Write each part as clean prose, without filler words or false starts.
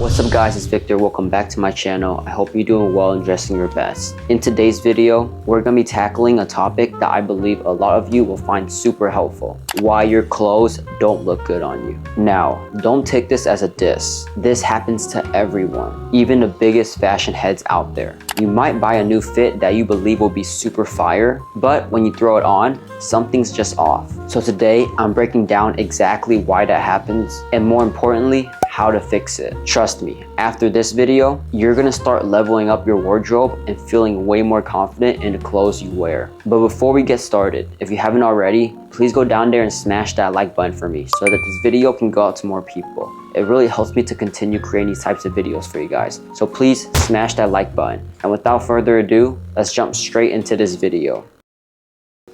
What's up guys, it's Victor. Welcome back to my channel. I hope you're doing well and dressing your best. In today's video, we're going to be tackling a topic that I believe a lot of you will find super helpful. Why your clothes don't look good on you. Now, don't take this as a diss. This happens to everyone, even the biggest fashion heads out there. You might buy a new fit that you believe will be super fire, but when you throw it on, something's just off. So today, I'm breaking down exactly why that happens, and more importantly, how to fix it. Trust me, after this video, you're gonna start leveling up your wardrobe and feeling way more confident in the clothes you wear. But before we get started, if you haven't already, please go down there and smash that like button for me so that this video can go out to more people. It really helps me to continue creating these types of videos for you guys. So please smash that like button. And without further ado, let's jump straight into this video.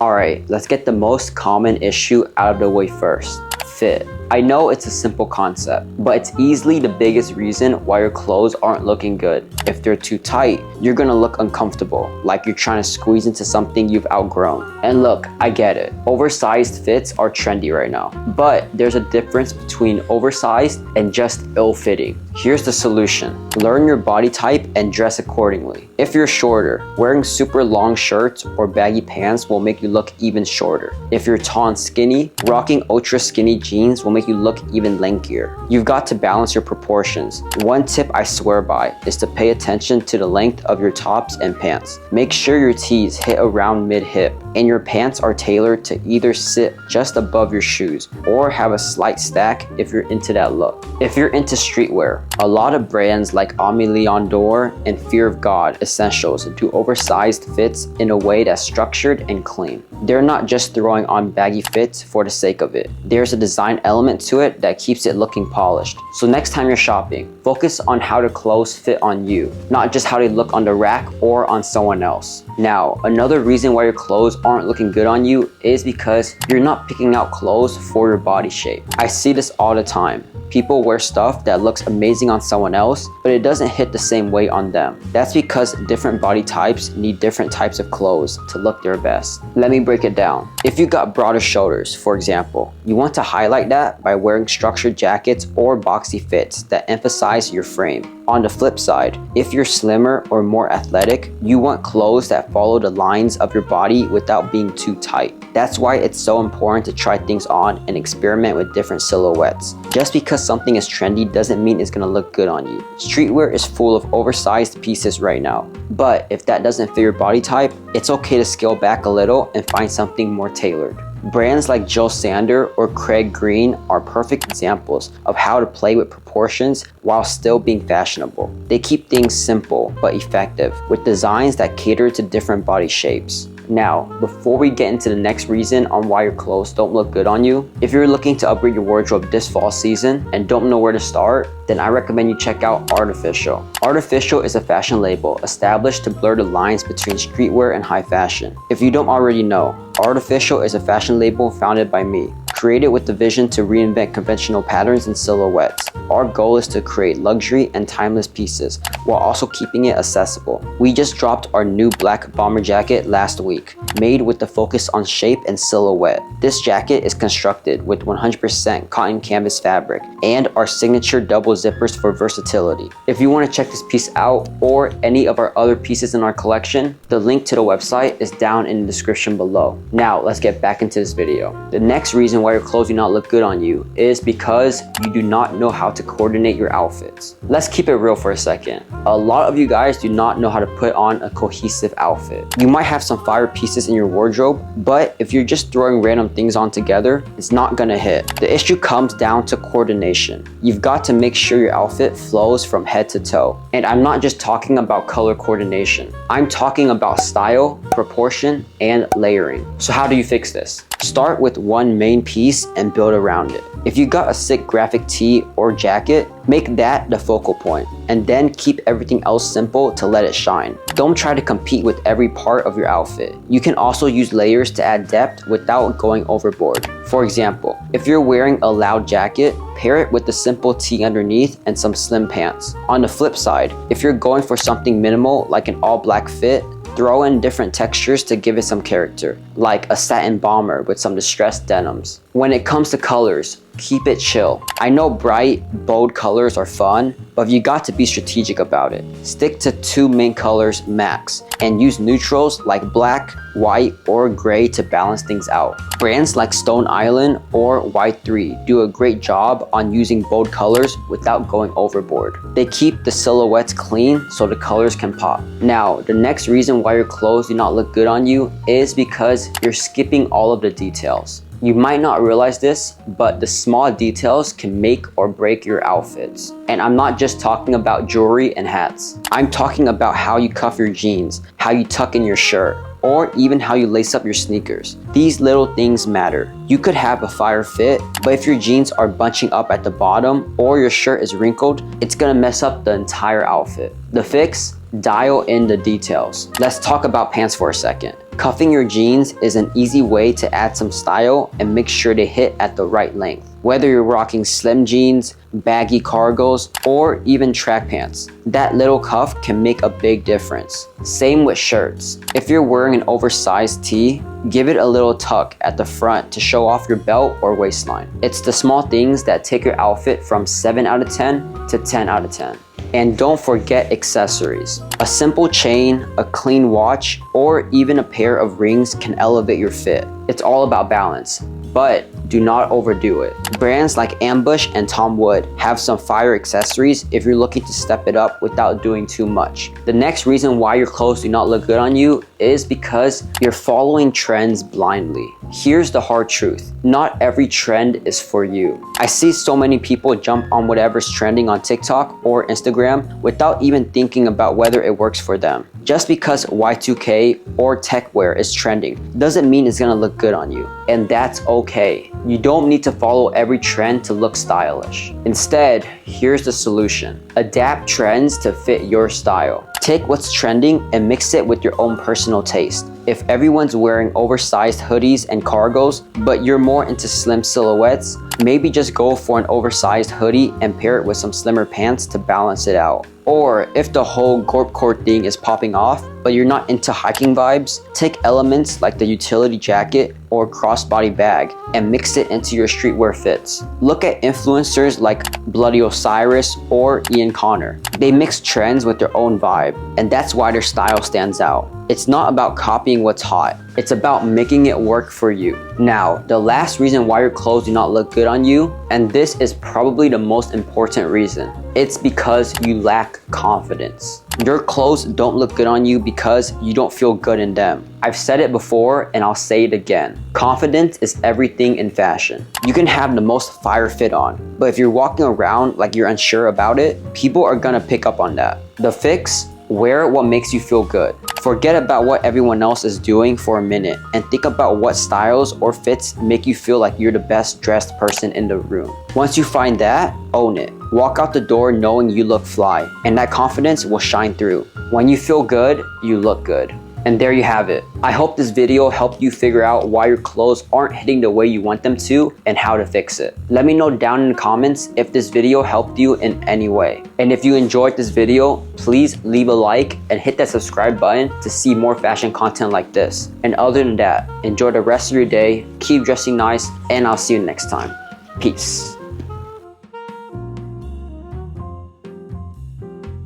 Alright, let's get the most common issue out of the way first. Fit. I know it's a simple concept, but it's easily the biggest reason why your clothes aren't looking good. If they're too tight, you're gonna look uncomfortable, like you're trying to squeeze into something you've outgrown. And look, I get it. Oversized fits are trendy right now, but there's a difference between oversized and just ill-fitting. Here's the solution. Learn your body type and dress accordingly. If you're shorter, wearing super long shirts or baggy pants will make you look even shorter. If you're tall and skinny, rocking ultra skinny jeans will make you look even lankier. You've got to balance your proportions. One tip I swear by is to pay attention to the length of your tops and pants. Make sure your tees hit around mid-hip and your pants are tailored to either sit just above your shoes or have a slight stack if you're into that look. If you're into streetwear, a lot of brands like Ami Leon Dore and Fear of God Essentials do oversized fits in a way that's structured and clean. They're not just throwing on baggy fits for the sake of it. There's a design element to it that keeps it looking polished. So next time you're shopping, focus on how the clothes fit on you, not just how they look on the rack or on someone else. Now, another reason why your clothes aren't looking good on you is because you're not picking out clothes for your body shape. I see this all the time. People wear stuff that looks amazing on someone else, but it doesn't hit the same way on them. That's because different body types need different types of clothes to look their best. Let me break it down. If you got broader shoulders, for example, you want to highlight that by wearing structured jackets or boxy fits that emphasize your frame. On the flip side, if you're slimmer or more athletic, you want clothes that follow the lines of your body without being too tight. That's why it's so important to try things on and experiment with different silhouettes. Just because something is trendy doesn't mean it's gonna look good on you. Streetwear is full of oversized pieces right now. But if that doesn't fit your body type, it's okay to scale back a little and find something more tailored. Brands like Joe Sander or Craig Green are perfect examples of how to play with proportions while still being fashionable. They keep things simple but effective with designs that cater to different body shapes. Now, before we get into the next reason on why your clothes don't look good on you, if you're looking to upgrade your wardrobe this fall season and don't know where to start, then I recommend you check out Artificial. Artificial is a fashion label established to blur the lines between streetwear and high fashion. If you don't already know, Artificial is a fashion label founded by me, created with the vision to reinvent conventional patterns and silhouettes. Our goal is to create luxury and timeless pieces while also keeping it accessible. We just dropped our new black bomber jacket last week, made with the focus on shape and silhouette. This jacket is constructed with 100% cotton canvas fabric and our signature double zippers for versatility. If you want to check this piece out or any of our other pieces in our collection, the link to the website is down in the description below. Now let's get back into this video. The next reason why your clothes do not look good on you is because you do not know how to coordinate your outfits. Let's keep it real for a second. A lot of you guys do not know how to put on a cohesive outfit. You might have some fire pieces in your wardrobe, but if you're just throwing random things on together, it's not gonna hit. The issue comes down to coordination. You've got to make sure your outfit flows from head to toe. And I'm not just talking about color coordination. I'm talking about style, proportion, and layering. So how do you fix this? Start with one main piece and build around it. If you got a sick graphic tee or jacket, make that the focal point, and then keep everything else simple to let it shine. Don't try to compete with every part of your outfit. You can also use layers to add depth without going overboard. For example, if you're wearing a loud jacket, pair it with a simple tee underneath and some slim pants. On the flip side, if you're going for something minimal like an all-black fit, throw in different textures to give it some character, like a satin bomber with some distressed denims. When it comes to colors, keep it chill. I know bright, bold colors are fun, but you got to be strategic about it. Stick to 2 main colors max, and use neutrals like black, white, or gray to balance things out. Brands like Stone Island or Y3 do a great job on using bold colors without going overboard. They keep the silhouettes clean so the colors can pop. Now, the next reason why your clothes do not look good on you is because you're skipping all of the details. You might not realize this, but the small details can make or break your outfits. And I'm not just talking about jewelry and hats. I'm talking about how you cuff your jeans, how you tuck in your shirt, or even how you lace up your sneakers. These little things matter. You could have a fire fit, but if your jeans are bunching up at the bottom or your shirt is wrinkled, it's gonna mess up the entire outfit. The fix? Dial in the details. Let's talk about pants for a second. Cuffing your jeans is an easy way to add some style and make sure they hit at the right length. Whether you're rocking slim jeans, baggy cargos, or even track pants, that little cuff can make a big difference. Same with shirts. If you're wearing an oversized tee, give it a little tuck at the front to show off your belt or waistline. It's the small things that take your outfit from 7 out of 10 to 10 out of 10. And don't forget accessories. A simple chain, a clean watch, or even a pair of rings can elevate your fit. It's all about balance, but do not overdo it. Brands like Ambush and Tom Wood have some fire accessories if you're looking to step it up without doing too much. The next reason why your clothes do not look good on you is because you're following trends blindly. Here's the hard truth. Not every trend is for you. I see so many people jump on whatever's trending on TikTok or Instagram without even thinking about whether it works for them. Just because Y2K or tech wear is trending doesn't mean it's gonna look good on you. And that's okay. You don't need to follow every trend to look stylish. Instead, here's the solution. Adapt trends to fit your style. Take what's trending and mix it with your own personal taste. If everyone's wearing oversized hoodies and cargos, but you're more into slim silhouettes, maybe just go for an oversized hoodie and pair it with some slimmer pants to balance it out. Or if the whole gorpcore thing is popping off, but you're not into hiking vibes, take elements like the utility jacket or crossbody bag and mix it into your streetwear fits. Look at influencers like Bloody Osiris or Ian Connor. They mix trends with their own vibe, and that's why their style stands out. It's not about copying what's hot. It's about making it work for you. Now, the last reason why your clothes do not look good on you, and this is probably the most important reason, it's because you lack confidence. Your clothes don't look good on you because you don't feel good in them. I've said it before and I'll say it again. Confidence is everything in fashion. You can have the most fire fit on, but if you're walking around like you're unsure about it, people are gonna pick up on that. The fix? Wear what makes you feel good. Forget about what everyone else is doing for a minute and think about what styles or fits make you feel like you're the best dressed person in the room. Once you find that, own it. Walk out the door knowing you look fly, and that confidence will shine through. When you feel good, you look good. And there you have it. I hope this video helped you figure out why your clothes aren't hitting the way you want them to and how to fix it. Let me know down in the comments if this video helped you in any way. And if you enjoyed this video, please leave a like and hit that subscribe button to see more fashion content like this. And other than that, enjoy the rest of your day, keep dressing nice, and I'll see you next time. Peace.